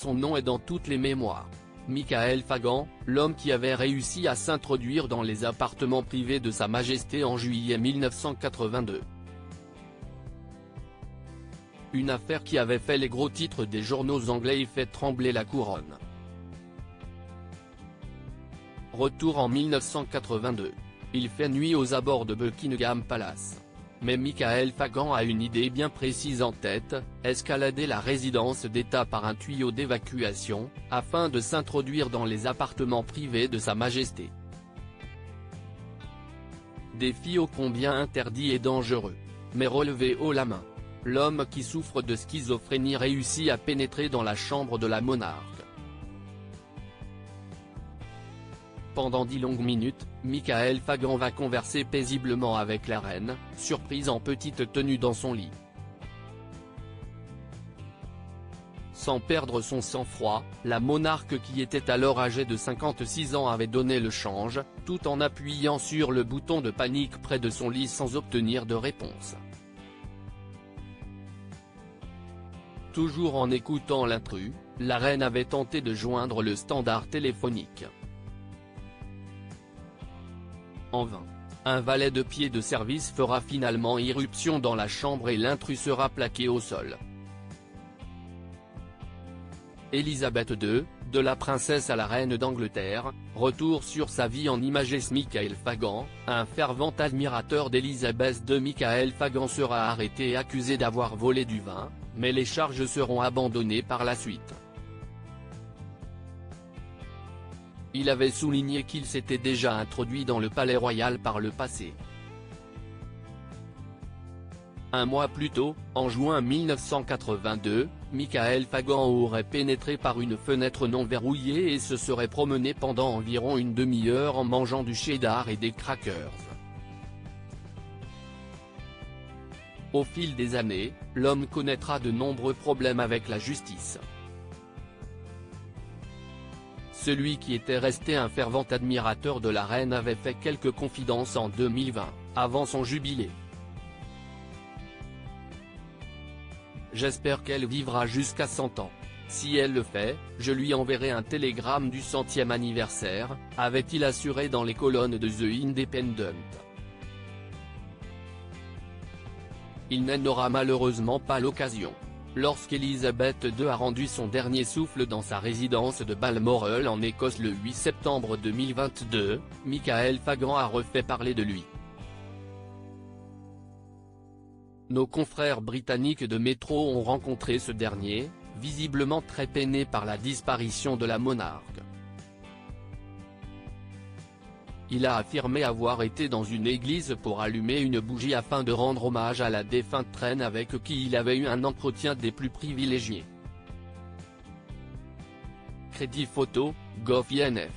son nom est dans toutes les mémoires. Michael Fagan, l'homme qui avait réussi à s'introduire dans les appartements privés de Sa Majesté en juillet 1982. Une affaire qui avait fait les gros titres des journaux anglais et fait trembler la couronne. Retour en 1982. Il fait nuit aux abords de Buckingham Palace. Mais Michael Fagan a une idée bien précise en tête, escalader la résidence d'État par un tuyau d'évacuation, afin de s'introduire dans les appartements privés de Sa Majesté. Défi ô combien interdit et dangereux. Mais relevé haut la main. L'homme qui souffre de schizophrénie réussit à pénétrer dans la chambre de la monarque. Pendant 10 longues minutes, Michael Fagan va converser paisiblement avec la reine, surprise en petite tenue dans son lit. Sans perdre son sang-froid, la monarque qui était alors âgée de 56 ans avait donné le change, tout en appuyant sur le bouton de panique près de son lit sans obtenir de réponse. Toujours en écoutant l'intrus, la reine avait tenté de joindre le standard téléphonique. En vain. Un valet de pied de service fera finalement irruption dans la chambre et l'intrus sera plaqué au sol. Élisabeth II, de la princesse à la reine d'Angleterre, retour sur sa vie en images. Michael Fagan, un fervent admirateur d'Élisabeth II. Michael Fagan sera arrêté et accusé d'avoir volé du vin, mais les charges seront abandonnées par la suite. Il avait souligné qu'il s'était déjà introduit dans le palais royal par le passé. Un mois plus tôt, en juin 1982, Michael Fagan aurait pénétré par une fenêtre non verrouillée et se serait promené pendant environ une demi-heure en mangeant du cheddar et des crackers. Au fil des années, l'homme connaîtra de nombreux problèmes avec la justice. Celui qui était resté un fervent admirateur de la reine avait fait quelques confidences en 2020, avant son jubilé. J'espère qu'elle vivra jusqu'à 100 ans. Si elle le fait, je lui enverrai un télégramme du 100e anniversaire, avait-il assuré dans les colonnes de The Independent. Il n'en aura malheureusement pas l'occasion. Lorsqu'Élisabeth II a rendu son dernier souffle dans sa résidence de Balmoral en Écosse le 8 septembre 2022, Michael Fagan a refait parler de lui. Nos confrères britanniques de Métro ont rencontré ce dernier, visiblement très peiné par la disparition de la monarque. Il a affirmé avoir été dans une église pour allumer une bougie afin de rendre hommage à la défunte reine avec qui il avait eu un entretien des plus privilégiés. Crédit photo, gov.inf.